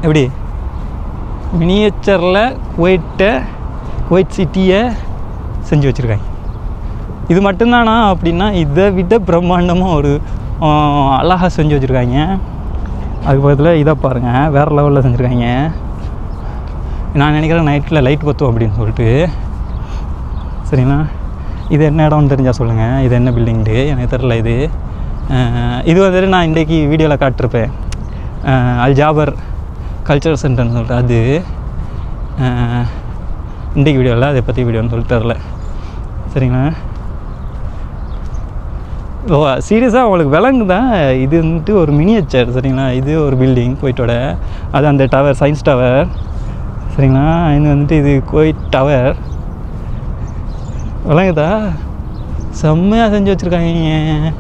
எப்படி மினியேச்சரில் குவைட் சிட்டியை செஞ்சு வச்சுருக்காங்க. இது மட்டும்தானா அப்படின்னா இதை விட பிரம்மாண்டமாக ஒரு அழகாக செஞ்சு வச்சுருக்காங்க. அதுக்கு பக்கத்தில் இதை பாருங்கள், வேறு லெவலில் செஞ்சுருக்காங்க. நான் நினைக்கிறேன் நைட்டில் லைட் பற்றும் அப்படின்னு சொல்லிட்டு. சரிங்களா, இது என்ன இடம்னு தெரிஞ்சால் சொல்லுங்கள். இது என்ன பில்டிங்கு எனக்கு தெரில. இது வந்துட்டு நான் இன்றைக்கி வீடியோவில் காட்டிருப்பேன், அல் ஜாபர் கல்ச்சரல் சென்டர்னு சொல்லிட்டு. அது இன்றைக்கி வீடியோவில் அதை பற்றி வீடியோன்னு சொல்லிட்டு தெரில. சரிங்களா, ஓ சீரியஸாக அவங்களுக்கு விளங்குதான். இது வந்துட்டு ஒரு மினியேச்சர். சரிங்களா, இது ஒரு பில்டிங் குவைட்டோட, அது அந்த டவர், சயின்ஸ் டவர். சரிங்களா, இது வந்துட்டு இது குவைட் டவர். விளங்குதா? செம்மையாக செஞ்சு வச்சுருக்காங்க.